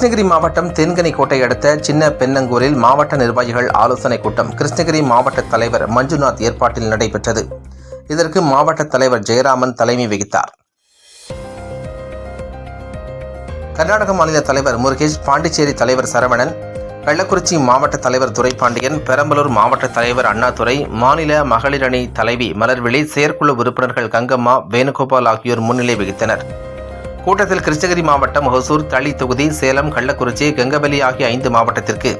கிருஷ்ணகிரி மாவட்டம் தேன்கனிக்கோட்டை அடுத்த சின்ன பெண்ணங்கூரில் மாவட்ட நிர்வாகிகள் ஆலோசனைக் கூட்டம் கிருஷ்ணகிரி மாவட்ட தலைவர் மஞ்சுநாத் ஏற்பாட்டில் நடைபெற்றது. இதற்கு மாவட்ட தலைவர் ஜெயராமன் தலைமை வகித்தார். கர்நாடக மாநில தலைவர் முருகேஷ், பாண்டிச்சேரி தலைவர் சரவணன், கள்ளக்குறிச்சி மாவட்ட தலைவர் துரைபாண்டியன், பெரம்பலூர் மாவட்ட தலைவர் அண்ணாதுரை, மாநில மகளிர் அணி தலைவி மலர்விழி, செயற்குழு உறுப்பினர்கள் கங்கம்மா, வேணுகோபால் ஆகியோர் முன்னிலை வகித்தனர். கூட்டத்தில் கிருஷ்ணகிரி மாவட்டம் ஹொசூர், தளி தொகுதி, சேலம், கள்ளக்குறிச்சி, கங்கவல்லி ஆகிய 5 மாவட்டத்திற்கு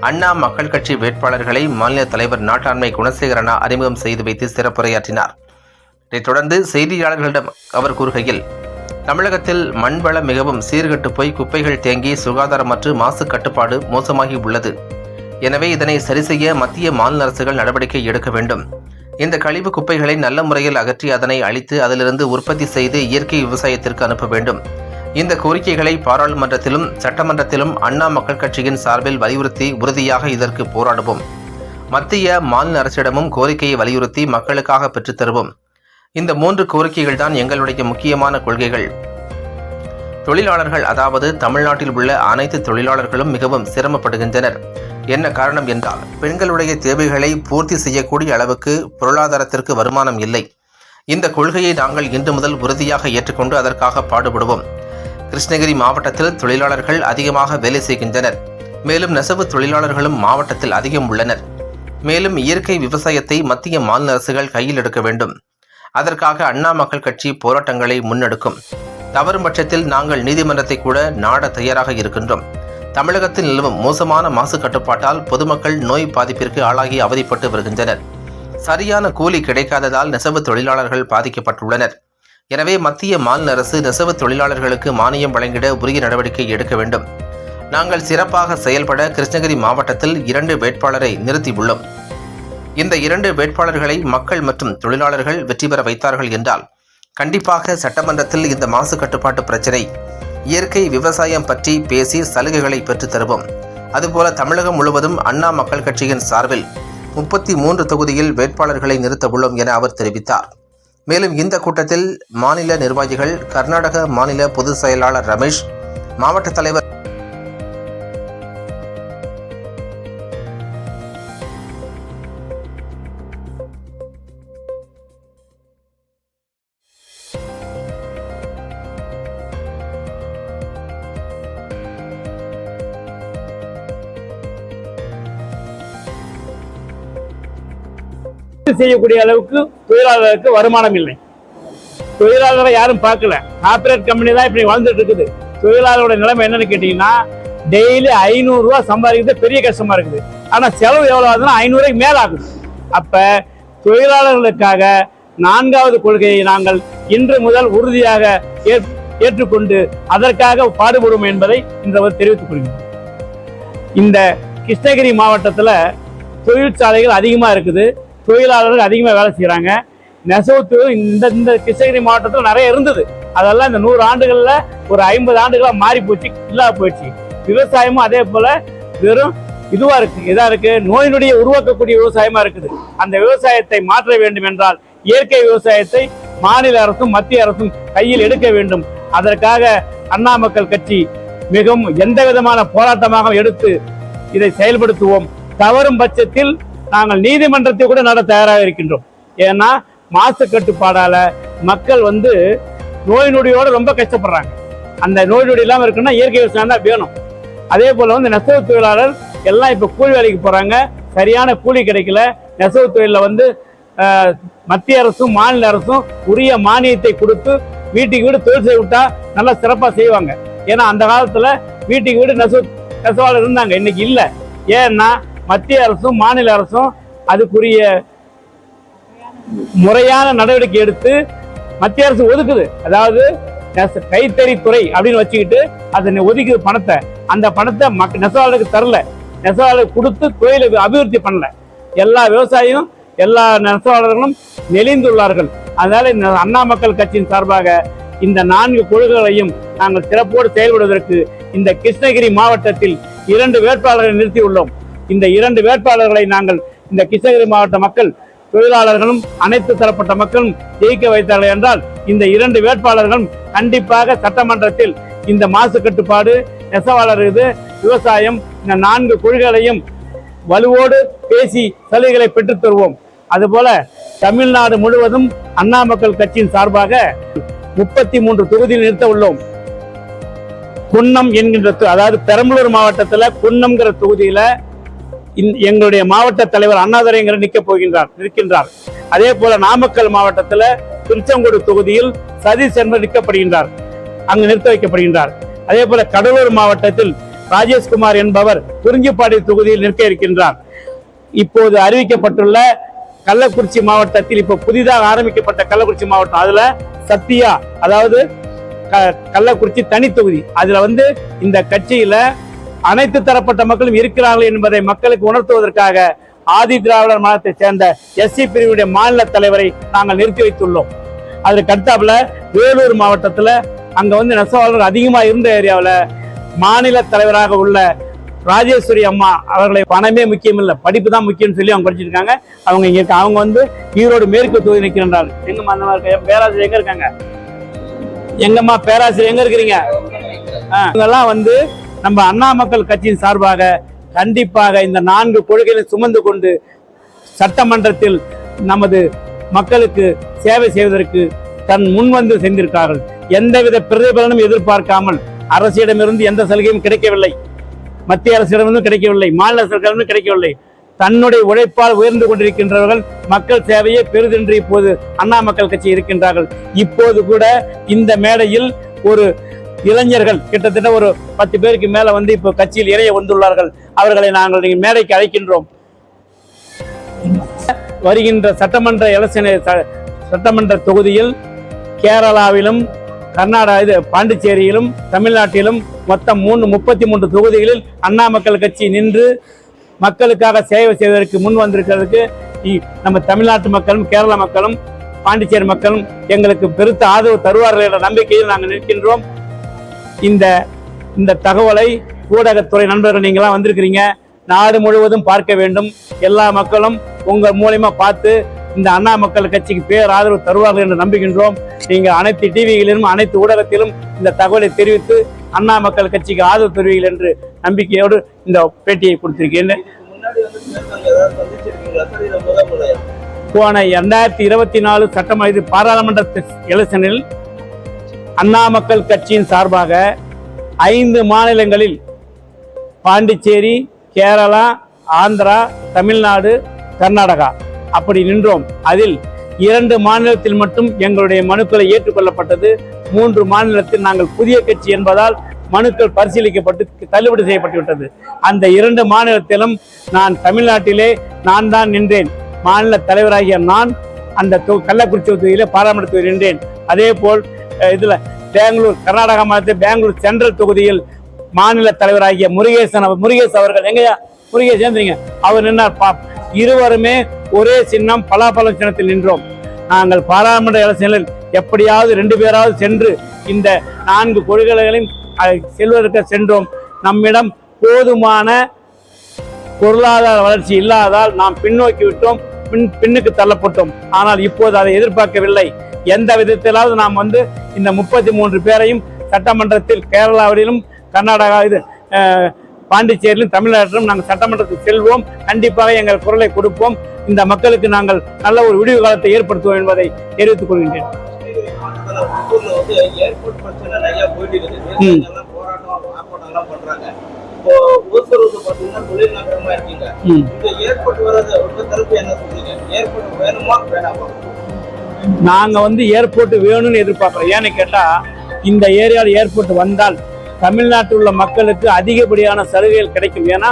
அண்ணா மக்கள் கட்சி வேட்பாளர்களை மாநில தலைவர் நாட்டாண்மை குணசேகரனா அறிமுகம் செய்து வைத்து சிறப்புரையாற்றினார். இதைத் தொடர்ந்து செய்தியாளர்களிடம் அவர் கூறுகையில், தமிழகத்தில் மண்வளம் மிகவும் சீர்கெட்டு போய் குப்பைகள் தேங்கி சுகாதாரமற்று மாசு கட்டுப்பாடு மோசமாகி உள்ளது. எனவே இதனை சரிசெய்ய மத்திய மாநில அரசுகள் நடவடிக்கை எடுக்க வேண்டும். இந்த கழிவு குப்பைகளை நல்ல முறையில் அகற்றி அதனை அழித்து அதிலிருந்து உற்பத்தி செய்து இயற்கை விவசாயத்திற்கு அனுப்ப வேண்டும். இந்த கோரிக்கைகளை பாராளுமன்றத்திலும் சட்டமன்றத்திலும் அண்ணா மக்கள் கட்சியின் சார்பில் வலியுறுத்தி உறுதியாக இதற்கு போராடுவோம். மத்திய மாநில அரசிடமும் கோரிக்கையை வலியுறுத்தி மக்களுக்காக பெற்றுத் தருவோம். இந்த 3 கோரிக்கைகள் தான் எங்களுடைய முக்கியமான கொள்கைகள். தொழிலாளர்கள், அதாவது தமிழ்நாட்டில் உள்ள அனைத்து தொழிலாளர்களும் மிகவும் சிரமப்படுகின்றனர். என்ன காரணம் என்றால், பெண்களுடைய தேவைகளை பூர்த்தி செய்யக்கூடிய அளவுக்கு பொருளாதாரத்திற்கு வருமானம் இல்லை. இந்த கொள்கையை நாங்கள் இன்று முதல் உறுதியாக ஏற்றுக்கொண்டு அதற்காக பாடுபடுவோம். கிருஷ்ணகிரி மாவட்டத்தில் தொழிலாளர்கள் அதிகமாக வேலை செய்கின்றனர். மேலும் நெசவு தொழிலாளர்களும் மாவட்டத்தில் அதிகம் உள்ளனர். மேலும் இயற்கை விவசாயத்தை மத்திய மாநில அரசுகள் கையில் எடுக்க வேண்டும். அதற்காக அண்ணா மக்கள் கட்சி போராட்டங்களை முன்னெடுக்கும். தவறும் பட்சத்தில் நாங்கள் நீதிமன்றத்தை கூட நாட தயாராக இருக்கின்றோம். தமிழகத்தில் நிலவும் மோசமான மாசு கட்டுப்பாட்டால் பொதுமக்கள் நோய் பாதிப்பிற்கு ஆளாகி அவதிப்பட்டு வருகின்றனர். சரியான கூலி கிடைக்காததால் நெசவு தொழிலாளர்கள் பாதிக்கப்பட்டுள்ளனர். எனவே மத்திய மாநில அரசு நெசவு தொழிலாளர்களுக்கு மானியம் வழங்கிட உரிய நடவடிக்கை எடுக்க வேண்டும். நாங்கள் சிறப்பாக செயல்பட கிருஷ்ணகிரி மாவட்டத்தில் 2 வேட்பாளரை நிறுத்தியுள்ளோம். இந்த 2 வேட்பாளர்களை மக்கள் மற்றும் தொழிலாளர்கள் வெற்றி பெற வைத்தார்கள் என்றால் கண்டிப்பாக சட்டமன்றத்தில் இந்த மாசு கட்டுப்பாட்டு பிரச்சினை, இயற்கை விவசாயம் பற்றி பேசி சலுகைகளை பெற்றுத் தருவோம். அதுபோல தமிழகம் முழுவதும் அண்ணா மக்கள் கட்சியின் சார்பில் 33 தொகுதியில் வேட்பாளர்களை நிறுத்த உள்ளோம் என அவர் தெரிவித்தார். மேலும் இந்த கூட்டத்தில் மாநில நிர்வாகிகள், கர்நாடக மாநில பொதுச் செயலாளர் ரமேஷ், மாவட்ட தலைவர் செய்யக்கூடிய அளவுக்கு தொழிலாளருக்கு வருமானம் இல்லை. தொழிலாளரை யாரும் பார்க்கல. கார்பரேட் கம்பெனி தான் இப்படி வாழ்ந்துட்டு இருக்குது. தொழிலாளரோட நிலைமை என்னன்னு கேட்டீங்கன்னா, டெய்லி 500 ரூபா சம்பாதிக்கிறது பெரிய கஷ்டமா இருக்குது. ஆனா செலவு எவ்வளவு ஆகுதுன்னா 500 ரூபாய்க்கு மேல ஆகுது. அப்ப தொழிலாளர்களுக்காக 4வது கொள்கையை நாங்கள் இன்று முதல் உறுதியாக ஏற்றுக்கொண்டு அதற்காக பாடுபடும் என்பதை இன்று தெரிவித்துக் கொள்கிறோம். இந்த கிருஷ்ணகிரி மாவட்டத்தில் தொழிற்சாலைகள் அதிகமாக இருக்குது. தொழிலாளர்கள் அதிகமாக வேலை செய்கிறாங்க. நெசவு தொழில் இந்த கிருஷ்ணகிரி மாவட்டத்தில் நிறைய இருந்தது. அதெல்லாம் இந்த 100 ஆண்டுகளில் ஒரு 50 ஆண்டுகளாக மாறி போச்சு, இல்லாத போயிடுச்சு. விவசாயமும் அதே போல் வெறும் இதுவாக இருக்குது. இதாக இருக்குது, நோய் நொடியை உருவாக்கக்கூடிய விவசாயமாக இருக்குது. அந்த விவசாயத்தை மாற்ற வேண்டும் என்றால் இயற்கை விவசாயத்தை மாநில அரசும் மத்திய அரசும் கையில் எடுக்க வேண்டும். அதற்காக அண்ணா மக்கள் கட்சி மிகவும் எந்த விதமான போராட்டமாக எடுத்து இதை செயல்படுத்துவோம். தவறும் பட்சத்தில் நாங்கள் நீதிமன்றத்தை கூட நட தயாராக இருக்கின்றோம். ஏன்னா மாசு கட்டுப்பாடால மக்கள் நோய் நொடியோடு ரொம்ப கஷ்டப்படுறாங்க. அந்த நோய் நொடி இல்லாமல் இருக்குன்னா இயற்கை விவசாயம் தான் வேணும். அதே போல நெசவு தொழிலாளர் எல்லாம் இப்ப கூலி வேலைக்கு போறாங்க. சரியான கூலி கிடைக்கல. நெசவு தொழில மத்திய அரசும் மாநில அரசும் உரிய மானியத்தை கொடுத்து வீட்டுக்கு வீடு தொழில் செய்ய விட்டா நல்லா சிறப்பா செய்வாங்க. ஏன்னா அந்த காலத்துல வீட்டுக்கு வீடு நெசவாளர் இருந்தாங்க, இன்னைக்கு இல்லை. ஏன்னா மத்திய அரசும் மாநில அரசும் அதுக்குரிய முறையான நடவடிக்கை எடுத்து மத்திய அரசு ஒதுக்குது. அதாவது கைத்தறித்துறை அப்படின்னு வச்சுக்கிட்டு அதை ஒதுக்குது பணத்தை. அந்த பணத்தை நெசவாளருக்கு தரல, நெசவாளருக்கு கொடுத்து தொழிலை அபிவிருத்தி பண்ணல. எல்லா விவசாயியும் எல்லா நெசவாளர்களும் நெளிந்துள்ளார்கள். அதனால இந்த அண்ணா மக்கள் கட்சியின் சார்பாக இந்த 4 கொள்கைகளையும் நாங்கள் சிறப்போடு செயல்படுவதற்கு இந்த கிருஷ்ணகிரி மாவட்டத்தில் 2 வேட்பாளர்களை நிறுத்தியுள்ளோம். இந்த 2 வேட்பாளர்களை நாங்கள் இந்த கிருஷ்ணகிரி மாவட்ட மக்கள், தொழிலாளர்களும் அனைத்து தரப்பட்ட மக்களும் ஜெயிக்க வைத்தார்கள் என்றால் இந்த 2 வேட்பாளர்களும் கண்டிப்பாக சட்டமன்றத்தில் இந்த மாசு கட்டுப்பாடு, நெசவாளர் இது, விவசாயம், இந்த 4 கொள்கைகளையும் வலுவோடு பேசி சலுகைகளை பெற்றுத் தருவோம். அதுபோல தமிழ்நாடு முழுவதும் அண்ணா மக்கள் கட்சியின் சார்பாக 33 தொகுதியில் நிறுத்த உள்ளோம். குன்னம் என்கின்ற அதாவது பெரம்பலூர் மாவட்டத்தில் குன்னம்ங்கிற தொகுதியில எங்களுடைய மாவட்ட தலைவர் அண்ணாதுரைங்கிற நிற்கின்றார். அதே போல நாமக்கல் மாவட்டத்தில் திருச்செங்கோடு தொகுதியில் சதீஷ் என்பவர் நிற்கப்படுகின்றார், அங்கு நிறுத்த வைக்கப்படுகின்றார். அதே போல கடலூர் மாவட்டத்தில் ராஜேஷ்குமார் என்பவர் குறிஞ்சிப்பாடி தொகுதியில் நிற்க இருக்கின்றார். இப்போது அறிவிக்கப்பட்டுள்ள கள்ளக்குறிச்சி மாவட்டத்தில் இப்ப புதிதாக ஆரம்பிக்கப்பட்ட கள்ளக்குறிச்சி மாவட்டம், அதுல சத்தியா அதாவது கள்ளக்குறிச்சி தனி தொகுதி, அதுல இந்த கட்சியில அனைத்து தரப்பட்ட மக்களும் இருக்கிறார்கள் என்பதை மக்களுக்கு உணர்த்துவதற்காக ஆதி திராவிடர் மதத்தை சேர்ந்த எஸ்சி பிரிவுடைய மாநில தலைவரை நாங்கள் நிறுத்தி வைத்துள்ளோம். அதற்கு அடுத்தாப்புல வேலூர் மாவட்டத்துல அங்க நெசவாளர் அதிகமா இருந்த ஏரியாவில் மாநில தலைவராக உள்ள ராஜேஸ்வரி அம்மா அவர்களை பணமே முக்கியம் இல்லை, படிப்பு தான் முக்கியம் சொல்லி அவங்க படிச்சிருக்காங்க. அவங்க இங்க இருக்க அவங்க ஈரோடு மேற்கு தொகுதி நிற்கின்றார்கள். எங்கம்மா அந்த மாதிரி பேராசிரியர் எங்க இருக்காங்க? எங்கம்மா பேராசிரியர் எங்க இருக்கிறீங்க? இதெல்லாம் நம்ம அண்ணா மக்கள் கட்சியின் சார்பாக கண்டிப்பாக இந்த 4 கொள்கைகளை சுமந்து கொண்டு சட்டமன்றத்தில் நமது மக்களுக்கு சேவை செய்வதற்கு முன்வந்து சென்றிருக்கிறார்கள். எந்தவித பிரதிபலனும் எதிர்பார்க்காமல் அரசிடமிருந்து எந்த சலுகையும் கிடைக்கவில்லை, மத்திய அரசிடமிருந்து கிடைக்கவில்லை, மாநில அரசிடமிருந்து கிடைக்கவில்லை. தன்னுடைய உழைப்பால் உயர்ந்து கொண்டிருக்கின்றவர்கள் மக்கள் சேவையை பெரிதென்று இப்போது அண்ணா மக்கள் கட்சி இருக்கின்றார்கள். இப்போது கூட இந்த மேடையில் ஒரு இளைஞர்கள் கிட்டத்தட்ட ஒரு 10 பேருக்கு மேல இப்போ கட்சியில் இணைய வந்துள்ளார்கள். அவர்களை நாங்கள் மேடைக்கு அழைக்கின்றோம். வருகின்ற சட்டமன்ற தொகுதியில் கேரளாவிலும் பாண்டிச்சேரியிலும் தமிழ்நாட்டிலும் மொத்தம் 33 தொகுதிகளில் அண்ணா மக்கள் கட்சி நின்று மக்களுக்காக சேவை செய்வதற்கு முன் வந்திருக்கிறதுக்கு நம்ம தமிழ்நாட்டு மக்களும் கேரள மக்களும் பாண்டிச்சேரி மக்களும் எங்களுக்கு பெருத்த ஆதரவு தருவார்கள் என்ற நம்பிக்கையில் நாங்கள் நிற்கின்றோம். இந்த தகவலை ஊடகத்துறை நண்பர்கள் நீங்களாம் வந்திருக்கிறீங்க, நாடு முழுவதும் பார்க்க வேண்டும். எல்லா மக்களும் உங்கள் மூலமா பார்த்து இந்த அண்ணா மக்கள் கட்சிக்கு பேர் ஆதரவு தருவார்கள் என்று நம்புகின்றோம். நீங்கள் அனைத்து டிவிகளிலும் அனைத்து ஊடகத்திலும் இந்த தகவலை தெரிவித்து அண்ணா மக்கள் கட்சிக்கு ஆதரவு தருவீர்கள் என்று நம்பிக்கையோடு இந்த பேட்டியை கொடுத்திருக்கிறேன். போன 2024 சட்டமன்ற பாராளுமன்ற எலெக்ஷனில் அண்ணா மக்கள் கட்சியின் சார்பாக 5 மாநிலங்களில் பாண்டிச்சேரி, கேரளா, ஆந்திரா, தமிழ்நாடு, கர்நாடகா அப்படி நின்றோம். அதில் 2 மாநிலத்தில் மட்டும் எங்களுடைய மனுக்களை ஏற்றுக்கொள்ளப்பட்டது. 3 மாநிலத்தில் நாங்கள் புதிய கட்சி என்பதால் மனுக்கள் பரிசீலிக்கப்பட்டு தள்ளுபடி செய்யப்பட்டுவிட்டது. அந்த 2 மாநிலத்திலும் நான் தமிழ்நாட்டிலே நான் தான் நின்றேன். மாநில தலைவராகிய நான் அந்த கள்ளக்குறிச்சி தொகுதியிலே பாராளுமன்ற தொகுதியில் நின்றேன். அதே போல் இதுல பெங்களூர் கர்நாடகா மாநிலத்தில் பெங்களூர் சென்ட்ரல் தொகுதியில் மாநில தலைவராகிய முருகேஷ் அவர்கள் எங்கயா முருகேஷ் சேர்ந்தீங்க அவர் நின்றார். இருவருமே ஒரே சின்னம் பலாப்பழம் சின்னத்தில் நின்றோம். நாங்கள் பாராளுமன்ற எலெக்ஷனில் எப்படியாவது 2 பேராவது சென்று இந்த 4 கொள்கைகளையும் செல்வதற்கு சென்றோம். நம்மிடம் போதுமான பொருளாதார வளர்ச்சி இல்லாததால் நாம் பின்னோக்கி விட்டோம், பின்னுக்கு தள்ளப்பட்டோம். ஆனால் இப்போது அதை எதிர்பார்க்கவில்லை. எந்த விதத்திலாவது நாம் இந்த 33 பேரையும் சட்டமன்றத்தில் கேரளாவிலும் கர்நாடகா பாண்டிச்சேரியிலும் தமிழ்நாட்டிலும் நாங்கள் சட்டமன்றத்தில் செல்வோம். கண்டிப்பாக எங்கள் குரலை கொடுப்போம். இந்த மக்களுக்கு நாங்கள் நல்ல ஒரு விடிவு காலத்தை ஏற்படுத்துவோம் என்பதை தெரிவித்துக் கொள்கின்றேன். நாங்க ஏர்போர்ட் வேணும்னு எதிர்பார்க்கிறோம். ஏன்னு கேட்டா இந்த ஏரியாவில் ஏர்போர்ட் வந்தால் தமிழ்நாட்டில் உள்ள மக்களுக்கு அதிகப்படியான சலுகைகள் கிடைக்கும். ஏன்னா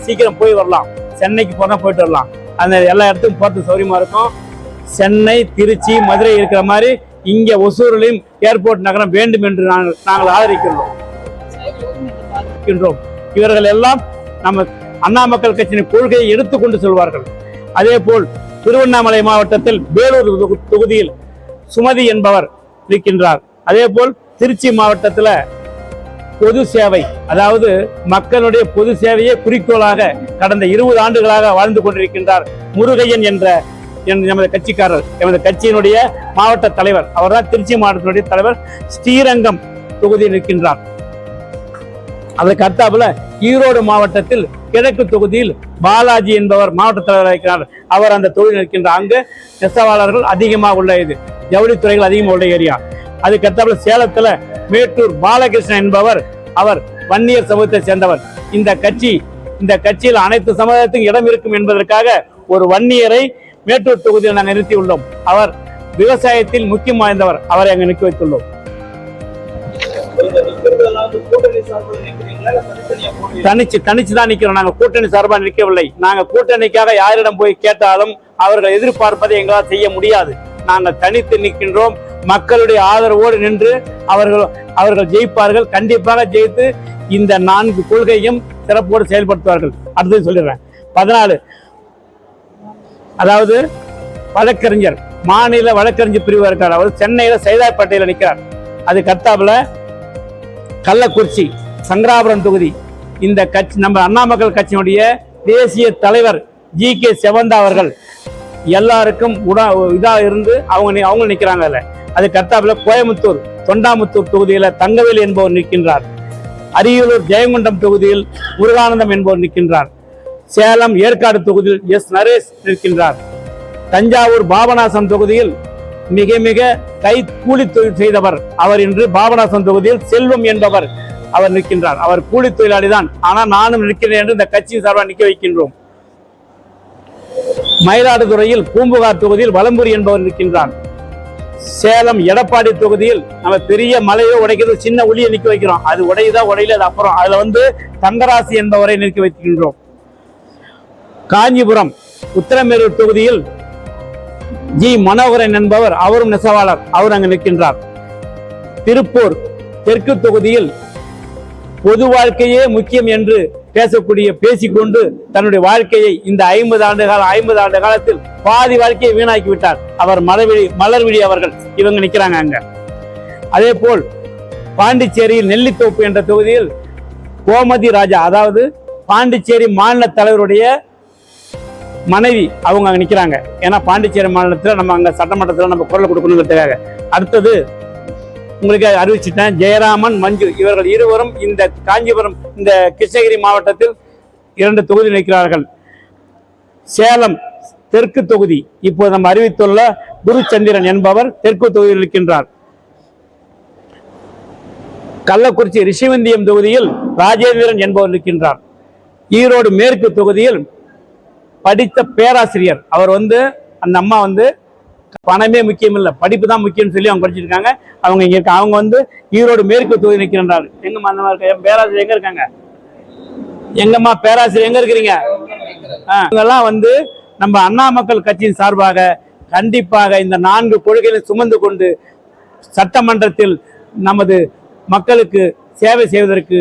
சீக்கிரம் போய் வரலாம், சென்னைக்கு போனா போயிட்டு வரலாம், அந்த எல்லா இடத்துக்கும் போறது சௌரியமா இருக்கும். சென்னை, திருச்சி, மதுரை இருக்கிற மாதிரி இங்க ஒசூரிலையும் ஏர்போர்ட் நகரம் வேண்டும் என்று நாங்கள் ஆதரிக்கின்றோம். இவர்கள் எல்லாம் நம்ம அண்ணா மக்கள் கட்சியின் கொள்கையை எடுத்துக்கொண்டு செல்வார்கள். அதே போல் திருவண்ணாமலை மாவட்டத்தில் வேலூர் தொகுதியில் சுமதி என்பவர் இருக்கின்றார். அதே போல் திருச்சி மாவட்டத்தில் பொது சேவை, அதாவது மக்களுடைய பொது சேவையை குறிக்கோளாக கடந்த 20 ஆண்டுகளாக வாழ்ந்து கொண்டிருக்கின்றார் முருகையன் என்ற நமது கட்சிக்காரர், எமது கட்சியினுடைய மாவட்ட தலைவர். அவர் தான் திருச்சி மாவட்டத்தினுடைய தலைவர். ஸ்ரீரங்கம் தொகுதியில் இருக்கின்றார். அதற்கு அடுத்தாப்புல ஈரோடு மாவட்டத்தில் கிழக்கு தொகுதியில் பாலாஜி என்பவர் மாவட்ட தலைவராக இருக்கிறார். அவர் அந்த தொகுதியில் இருக்கின்றார். அங்கு நெசவாளர்கள் அதிகமாக உள்ள இது, ஜவுளித்துறைகள் அதிகமாக உள்ள ஏரியா. அதுக்கு அடுத்தாப்புல சேலத்துல மேட்டூர் பாலகிருஷ்ணன் என்பவர், அவர் வன்னியர் சமூகத்தை சேர்ந்தவர். இந்த கட்சியில் அனைத்து சமுதாயத்துக்கும் இடம் இருக்கும் என்பதற்காக ஒரு வன்னியரை மேட்டூர் தொகுதியில் நாங்கள் நிறுத்தியுள்ளோம். அவர் விவசாயத்தில் முக்கியம் வாய்ந்தவர். அவரை அங்கு நிற்க வைத்துள்ளோம். தனிச்சு தான் நிக்கிறோம். நாங்க கூட்டணி சார்பாக நிற்கவில்லை. நாங்க கூட்டணிக்காக யாரிடம் போய் கேட்டாலும் அவர்கள் எதிர்பார்ப்பதை எங்களால் செய்ய முடியாது. நாங்கள் தனித்து நிற்கின்றோம். மக்களுடைய ஆதரவோடு நின்று அவர்கள் ஜெயிப்பார்கள். கண்டிப்பாக ஜெயித்து இந்த 4 கொள்கையும் சிறப்போடு செயல்படுத்துவார்கள். அடுத்து சொல்லிடுறேன். 14, அதாவது வழக்கறிஞர், மாநில வழக்கறிஞர் பிரிவு இருக்கார். அவர் சென்னையில சைதாப்பேட்டையில நிற்கிறார். அது கத்தாப்புல கள்ளக்குறிச்சி சங்கராபுரம் தொகுதி. இந்த கட்சி நம்ம அண்ணா மக்கள் கட்சியினுடைய தேசிய தலைவர் GK செவந்தா அவர்கள் எல்லாருக்கும் இதா இருந்து அவங்க நிற்கிறாங்க. அது கத்தாப்புல கோயம்புத்தூர் தொண்டாமுத்தூர் தொகுதியில தங்கவேல் என்பவர் நிற்கின்றார். அரியலூர் ஜெயங்கொண்டம் தொகுதியில் முருகானந்தம் என்பவர் நிற்கின்றார். சேலம் ஏற்காடு தொகுதியில் S நரேஷ் நிற்கின்றார். தஞ்சாவூர் பாபநாசம் தொகுதியில் மிக கை கூலி தொழில் செய்தவர் அவர். இன்று பாபநாசம் தொகுதியில் செல்வம் என்பவர் அவர் நிற்கின்றார். அவர் கூலி தொழிலாளி தான், ஆனால் நானும் நிற்கிறேன் என்று இந்த கட்சியின் சார்பாக நிற்க வைக்கின்றோம். மயிலாடுதுறையில் பூம்புகார் தொகுதியில் வலம்புரி என்பவர் நிற்கின்றார். சேலம் எடப்பாடி தொகுதியில் நம்ம பெரிய மலையோ உடைக்கிறது, சின்ன ஒளியை நிற்க வைக்கிறோம். அது உடையுதா உடையில அது அப்புறம். அதுல தங்கராசி என்பவரை நிற்க வைக்கின்றோம். காஞ்சிபுரம் உத்தரமேரூர் தொகுதியில் G மனோகரன் என்பவர், அவரும் நெசவாளர், அவர் அங்கு நிற்கின்றார். திருப்பூர் தெற்கு தொகுதியில் பொது வாழ்க்கையே முக்கியம் என்று பேசிக்கொண்டு தன்னுடைய வாழ்க்கையை இந்த 50 ஆண்டு காலத்தில் பாதி வாழ்க்கையை வீணாக்கி விட்டார். அவர் மலர்விழி அவர்கள் இவங்க நிற்கிறாங்க அங்க. அதே போல் பாண்டிச்சேரியில் நெல்லித்தோப்பு என்ற தொகுதியில் கோமதி ராஜா, அதாவது பாண்டிச்சேரி மாநில தலைவருடைய மனைவி, அவங்க அங்க நிற்கிறாங்க. ஏன்னா பாண்டிச்சேரி மாநிலத்தில் நம்ம அங்க சட்டமன்றத்தில் நம்ம குரல் கொடுக்கணுங்கிறதுக்காக. அடுத்தது உங்களுக்கு அறிவிச்சிட்டேன், ஜெயராமன், மஞ்சு இவர்கள் இருவரும் இந்த காஞ்சிபுரம் இந்த கிருஷ்ணகிரி மாவட்டத்தில் 2 தொகுதி நிற்கிறார்கள். சேலம் தெற்கு தொகுதி இப்போது நம்ம அறிவித்துள்ள குருச்சந்திரன் என்பவர் தெற்கு தொகுதியில் இருக்கின்றார். கள்ளக்குறிச்சி ரிஷிவந்தியம் தொகுதியில் ராஜேந்திரன் என்பவர் இருக்கின்றார். ஈரோடு மேற்கு தொகுதியில் படித்த பேராசிரியர், அவர் அந்த அம்மா பணமே முக்கியம் இல்லை, படிப்பு தான் முக்கியம் சொல்லி அவங்க படிச்சிருக்காங்க. அவங்க இங்க இருக்க, அவங்க ஈரோடு மேற்கு தொகுதி நிற்கின்றார். எங்கம்மா அந்த மாதிரி பேராசிரியர் எங்க இருக்காங்க? எங்கம்மா பேராசிரியர் எங்க இருக்கிறீங்க? இவங்கெல்லாம் நம்ம அண்ணா மக்கள் கட்சியின் சார்பாக கண்டிப்பாக இந்த 4 கொள்கைகளை சுமந்து கொண்டு சட்டமன்றத்தில் நமது மக்களுக்கு சேவை செய்வதற்கு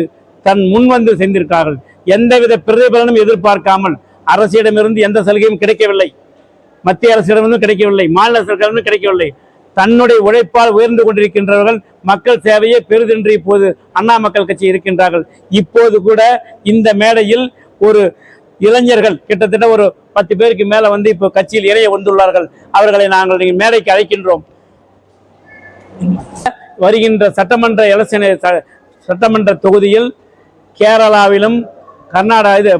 முன்வந்து சென்றிருக்கிறார்கள். எந்தவித பிரதிபலனும் எதிர்பார்க்காமல் அரசிடமிருந்து எந்த சலுகையும் கிடைக்கவில்லை, மத்திய அரசிடமிருந்து கிடைக்கவில்லை, மாநில அரசிடமிருந்து கிடைக்கவில்லை. தன்னுடைய உழைப்பால் உயர்ந்து கொண்டிருக்கின்றவர்கள் மக்கள் சேவையே பெரிதென்று இப்போது அண்ணா மக்கள் கட்சி இருக்கின்றார்கள். இப்போது கூட இந்த மேடையில் ஒரு இளைஞர்கள் கிட்டத்தட்ட ஒரு 10 பேருக்கு மேல இப்போ கட்சியில் இணைய வந்துள்ளார்கள். அவர்களை நாங்கள் மேடைக்கு அழைக்கின்றோம். வருகின்ற சட்டமன்ற தொகுதியில் கேரளாவிலும்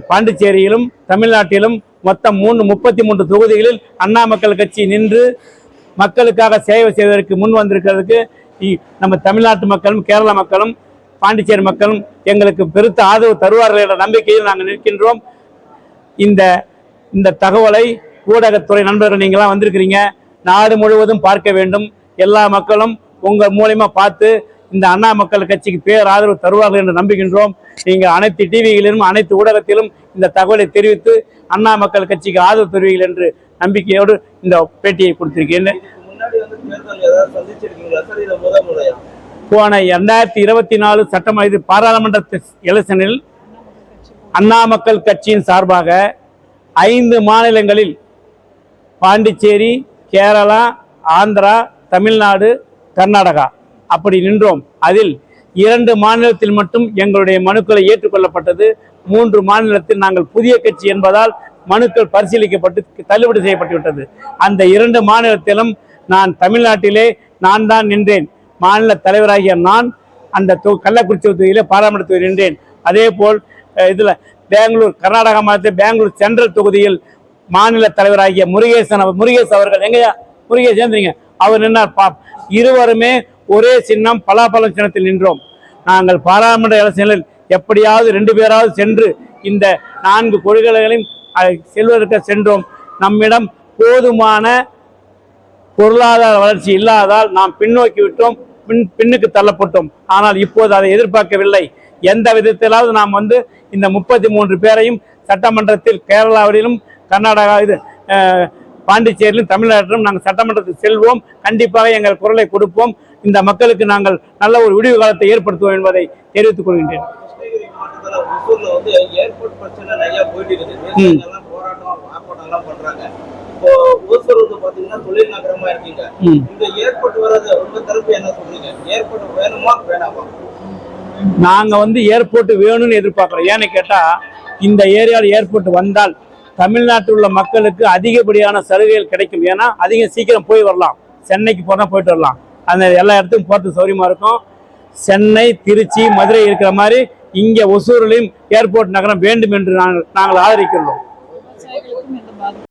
பாண்டிச்சேரியிலும் தமிழ்நாட்டிலும் மொத்தம் 33 தொகுதிகளில் அண்ணா மக்கள் கட்சி நின்று மக்களுக்காக சேவை செய்வதற்கு முன் வந்திருக்கிறதுக்கு நம்ம தமிழ்நாட்டு மக்களும் கேரள மக்களும் பாண்டிச்சேரி மக்களும் எங்களுக்கு பெருத்த ஆதரவு தருவார்கள் என்ற நம்பிக்கையில் நாங்கள் நிற்கின்றோம். இந்த தகவலை ஊடகத்துறை நண்பர்கள் நீங்களாம் வந்திருக்கிறீங்க, நாடு முழுவதும் பார்க்க வேண்டும். எல்லா மக்களும் உங்கள் மூலமா பார்த்து இந்த அண்ணா மக்கள் கட்சிக்கு பேர் ஆதரவு தருவார்கள் என்று நம்புகின்றோம். நீங்கள் அனைத்து டிவிகளிலும் அனைத்து ஊடகத்திலும் இந்த தகவலை தெரிவித்து அண்ணா மக்கள் கட்சிக்கு ஆதரவு தருவீர்கள் என்று நம்பிக்கையோடு இந்த பேட்டியை கொடுத்திருக்கேன். போன 2024 சட்டமன்ற பாராளுமன்ற எலெக்ஷனில் அண்ணா மக்கள் கட்சியின் சார்பாக 5 மாநிலங்களில் பாண்டிச்சேரி, கேரளா, ஆந்திரா, தமிழ்நாடு, கர்நாடகா அப்படி நின்றோம். அதில் 2 மாநிலத்தில் மட்டும் எங்களுடைய மனுக்களை ஏற்றுக்கொள்ளப்பட்டது. 3 மாநிலத்தில் நாங்கள் புதிய கட்சி என்பதால் மனுக்கள் பரிசீலிக்கப்பட்டு தள்ளுபடி செய்யப்பட்டுவிட்டது. அந்த 2 மாநிலத்திலும் நான் தமிழ்நாட்டிலே நான் தான் நின்றேன். மாநில தலைவராகிய நான் அந்த கள்ளக்குறிச்சி தொகுதியிலே பாராளுமன்ற தொகுதியில் நின்றேன். அதே போல் இதில் பெங்களூர் கர்நாடகா மாநிலத்தில் பெங்களூர் சென்ட்ரல் தொகுதியில் மாநில தலைவராகிய முருகேஷ் அவர்கள் எங்கயா முருகேஷ் சேர்ந்தீங்க அவர் நின்றார். இருவருமே ஒரே சின்னம் பலாப்பழம் சின்னத்தில் நின்றோம். நாங்கள் பாராளுமன்ற எலெக்ஷனில் எப்படியாவது 2 பேராவது சென்று இந்த 4 கொள்கைகளையும் செல்வதற்கு சென்றோம். நம்மிடம் போதுமான பொருளாதார வளர்ச்சி இல்லாததால் நாம் பின்னோக்கி விட்டோம், பின்னுக்கு தள்ளப்பட்டோம். ஆனால் இப்போது அதை எதிர்பார்க்கவில்லை. எந்த விதத்திலாவது நாம் இந்த 33 பேரையும் சட்டமன்றத்தில் கேரளாவிலும் கர்நாடகா பாண்டிச்சேரியிலும் தமிழ்நாட்டிலும் நாங்கள் சட்டமன்றத்தில் செல்வோம். கண்டிப்பாக எங்கள் குரலை கொடுப்போம். இந்த மக்களுக்கு நாங்கள் நல்ல ஒரு விடிவு காலத்தை ஏற்படுத்துவோம் என்பதை தெரிவித்துக் கொள்கின்றேன். தொழில் நகரமா இருக்கீங்க, இந்த ஏர்போர்ட் வர்றது உங்க தரப்பு என்ன சொல்றீங்க? ஏர்போர்ட் வேணுமா வேணாமா? நாங்க ஏர்போர்ட் வேணும்னு எதிர்பார்க்கிறோம். ஏன்னு கேட்டா இந்த ஏரியாவில் ஏர்போர்ட் வந்தால் தமிழ்நாட்டில் உள்ள மக்களுக்கு அதிகப்படியான சலுகைகள் கிடைக்கும். ஏன்னா சீக்கிரம் போய் வரலாம், சென்னைக்கு போயிட்டு வரலாம், அந்த எல்லா இடத்துக்கும் போகிறது சௌரியமா இருக்கும். சென்னை, திருச்சி, மதுரை இருக்கிற மாதிரி இங்கே ஒசூரிலையும் ஏர்போர்ட் நகரம் வேண்டும் என்று நாங்கள் ஆதரிக்கிறோம்.